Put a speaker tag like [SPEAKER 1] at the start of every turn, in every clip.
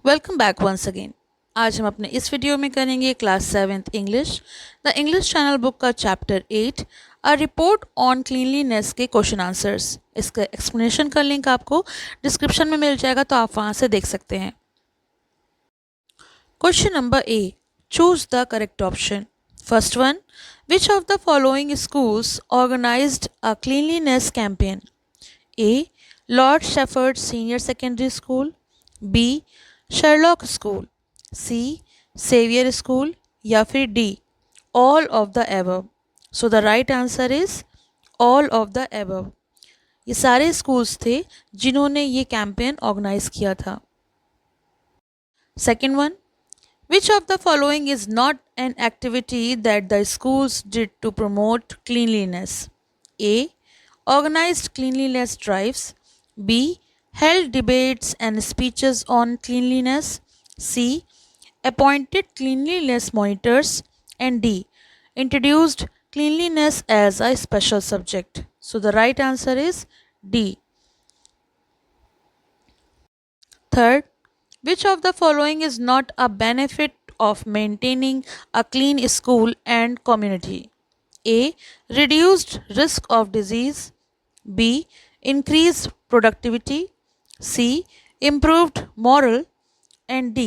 [SPEAKER 1] Welcome back once again. आज हम अपने इस वीडियो में करेंगे class 7th English the English channel book का chapter 8 a report on cleanliness के क्वेश्चन आंसर्स। इसका एक्सप्लेनेशन का लिंक आपको डिस्क्रिप्शन में मिल जाएगा, तो आप वहाँ से देख सकते हैं। Question number A, choose the correct option. First one, which of the following schools organized a cleanliness campaign? A, Lord Shepherd senior secondary school, B, Sherlock school, C, Saviour school, या फिर D, all of the above. So the right answer is all of the above. ये सारे schools थे जिन्होंने ये campaign organise किया था। Second one, which of the following is not an activity that the schools did to promote cleanliness? A, organized cleanliness drives, B, held debates and speeches on cleanliness, C, appointed cleanliness monitors, and D, introduced cleanliness as a special subject. So the right answer is D. Third, which of the following is not a benefit of maintaining a clean school and community? A, reduced risk of disease, B, increased productivity, C, improved moral, and D,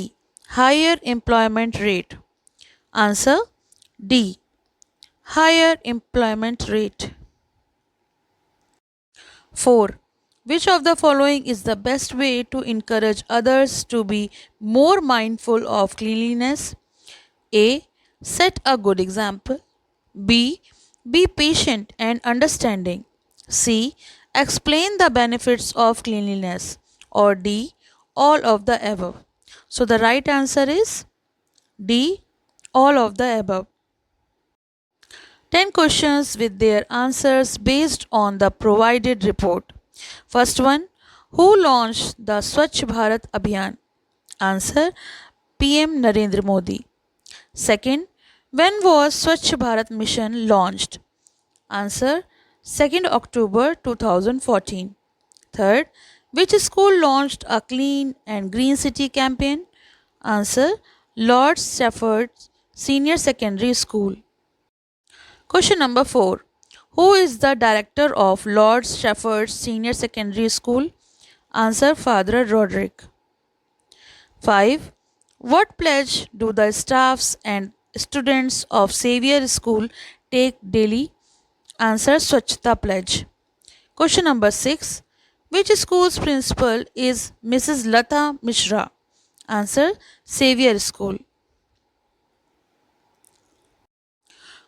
[SPEAKER 1] higher employment rate. Answer D, higher employment rate. 4. Which of the following is the best way to encourage others to be more mindful of cleanliness? A, set a good example. B, be patient and understanding. C, explain the benefits of cleanliness. Or D, all of the above. So the right answer is D, all of the above. 10 questions with their answers based on the provided report. First one, who launched the Swachh Bharat Abhiyan? Answer, PM Narendra Modi. Second, when was Swachh Bharat Mission launched? Answer, 2nd October 2014. Third, which school launched a clean and green city campaign? Answer, Lord Stafford Senior Secondary School. Question number 4. Who is the director of Lord Stafford Senior Secondary School? Answer, Father Roderick. 5. What pledge do the staffs and students of Xavier School take daily? Answer, Swachhta Pledge. Question number 6. Which school's principal is Mrs. Lata Mishra? Answer, Xavier School.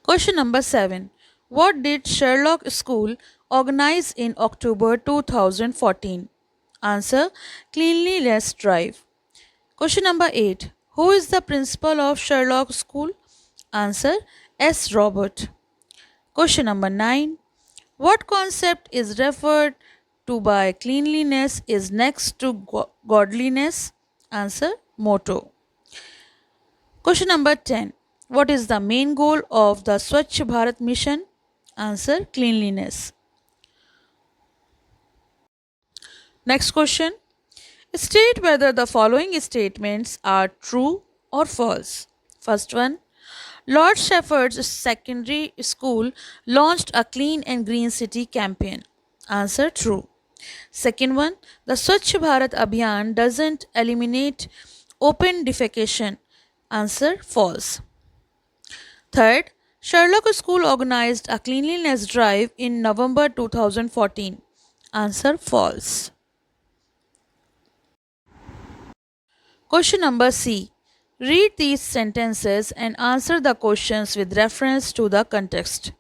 [SPEAKER 1] Question number 7. What did Sherlock School organize in October 2014? Answer, Cleanliness Drive. Question number 8. Who is the principal of Sherlock School? Answer, S. Robert. Question number 9. What concept is referred to by cleanliness is next to godliness? Answer, motto. Question number 10. What is the main goal of the Swachh Bharat mission? Answer, cleanliness. Next question. State whether the following statements are true or false. First one, Lord Shepherd's Secondary School launched a clean and green city campaign. Answer, true. Second one, the Swachh Bharat Abhiyan doesn't eliminate open defecation. Answer, false. Third, Sherlock School organized a cleanliness drive in November 2014. Answer, false. Question number C. Read these sentences and answer the questions with reference to the context.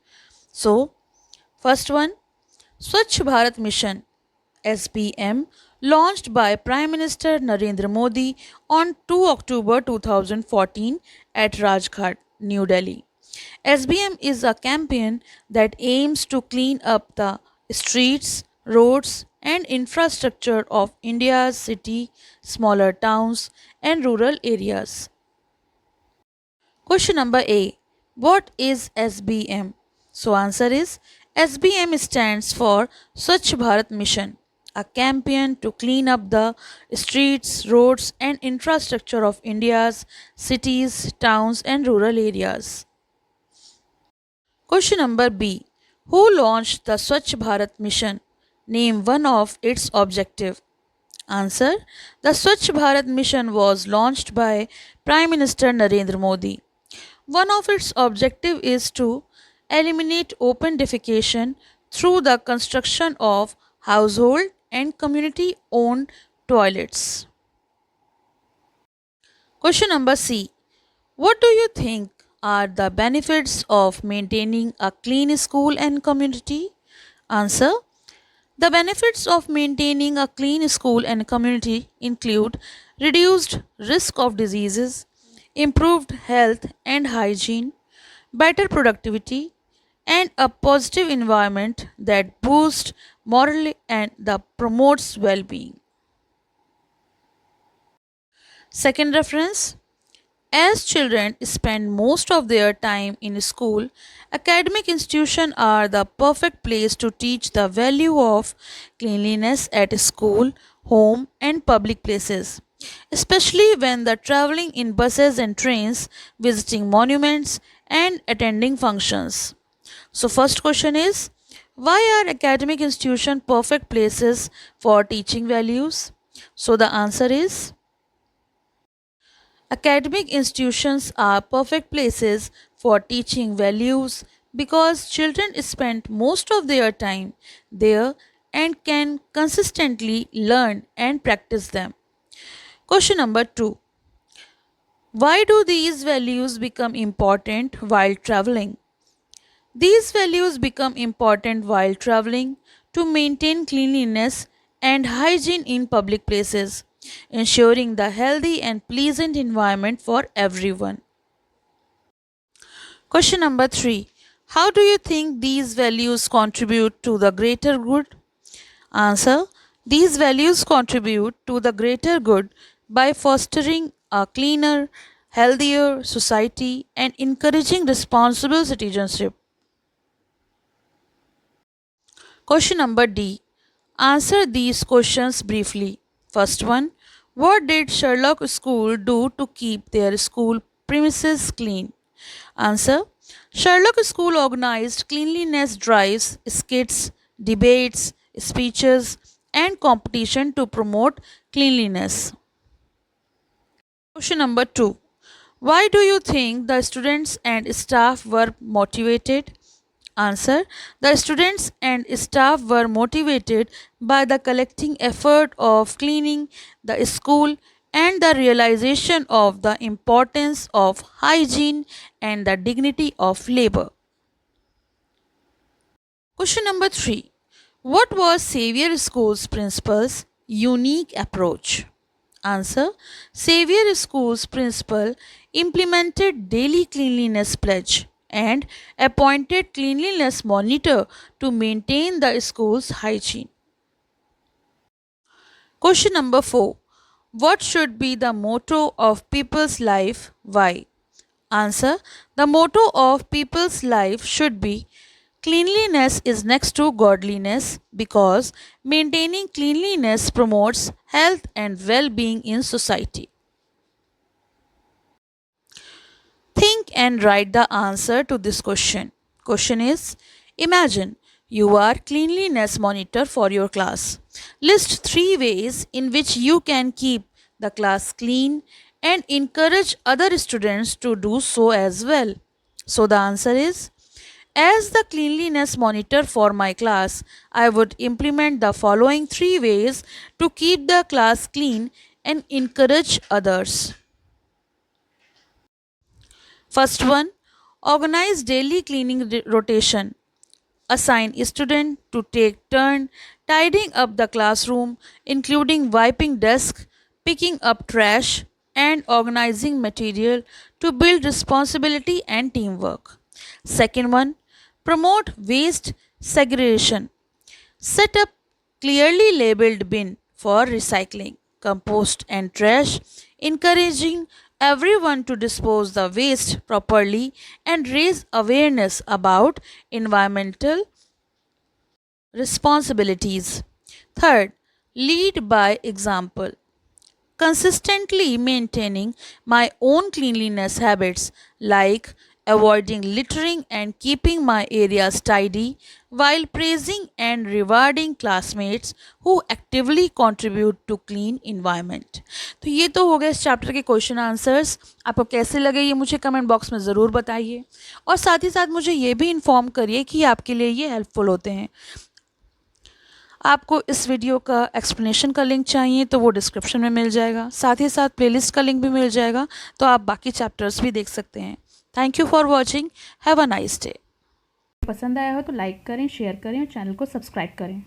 [SPEAKER 1] So, first one, Swachh Bharat Mission SBM launched by Prime Minister Narendra Modi on 2 October 2014 at Rajghat, New Delhi. SBM is a campaign that aims to clean up the streets, roads, and infrastructure of India's city, smaller towns, and rural areas. Question number A. What is SBM? So answer is SBM stands for Swachh Bharat Mission. a campaign to clean up the streets, roads, and infrastructure of India's cities, towns, and rural areas. Question number B. Who launched the Swachh Bharat mission? Name one of its objective. Answer. The Swachh Bharat mission was launched by Prime Minister Narendra Modi. One of its objective is to eliminate open defecation through the construction of household and community owned toilets. Question number C. What do you think are the benefits of maintaining a clean school and community? Answer. The benefits of maintaining a clean school and community include reduced risk of diseases, improved health and hygiene, better productivity, and a positive environment that boosts morale and the promotes well-being. Second reference. As children spend most of their time in school, academic institutions are the perfect place to teach the value of cleanliness at school, home, and public places, especially when the traveling in buses and trains, visiting monuments, and attending functions. So, first question is, why are academic institutions perfect places for teaching values? So, the answer is, academic institutions are perfect places for teaching values because children spend most of their time there and can consistently learn and practice them. Question number 2. Why do these values become important while traveling? These values become important while traveling to maintain cleanliness and hygiene in public places, ensuring the healthy and pleasant environment for everyone. Question number 3. How do you think these values contribute to the greater good? Answer. These values contribute to the greater good by fostering a cleaner, healthier society and encouraging responsible citizenship. Question number D. Answer these questions briefly. First one. What did Sherlock School do to keep their school premises clean? Answer. Sherlock School organized cleanliness drives, skits, debates, speeches, and competition to promote cleanliness. Question number 2. Why do you think the students and staff were motivated? Answer. The students and staff were motivated by the collecting effort of cleaning the school and the realization of the importance of hygiene and the dignity of labor. Question number 3. What was Xavier School's principal's unique approach? Answer. Xavier School's principal implemented daily cleanliness pledge and appointed cleanliness monitor to maintain the school's hygiene. Question number 4. What should be the motto of people's life? Why? Answer. The motto of people's life should be cleanliness is next to godliness because maintaining cleanliness promotes health and well being in society. Think and write the answer to this question. Question is, imagine you are cleanliness monitor for your class. List 3 ways in which you can keep the class clean and encourage other students to do so as well. So the answer is, as the cleanliness monitor for my class, I would implement the following 3 ways to keep the class clean and encourage others. First one, organize daily cleaning rotation. Assign a student to take turn tidying up the classroom, including wiping desk, picking up trash, and organizing material to build responsibility and teamwork. Second one, promote waste segregation. Set up clearly labeled bin for recycling, compost and trash, encouraging everyone to dispose the waste properly and raise awareness about environmental responsibilities. Third, lead by example, consistently maintaining my own cleanliness habits like avoiding littering and keeping my areas tidy, while praising and rewarding classmates who actively contribute to clean environment. तो ये तो हो गए इस chapter के question answers. आपको कैसे लगे ये मुझे कमेंट बॉक्स में ज़रूर बताइए, और साथ ही साथ मुझे ये भी इन्फॉर्म करिए कि आपके लिए ये हेल्पफुल होते हैं। आपको इस वीडियो का एक्सप्लेनेशन का लिंक चाहिए तो वो डिस्क्रिप्शन में मिल जाएगा, साथ ही साथ प्लेलिस्ट का लिंक भी मिल जाएगा, तो आप बाकी चैप्टर्स भी देख सकते हैं। Thank you for watching, have a nice day.
[SPEAKER 2] पसंद आया हो तो लाइक करें, शेयर करें और चैनल को सब्सक्राइब करें।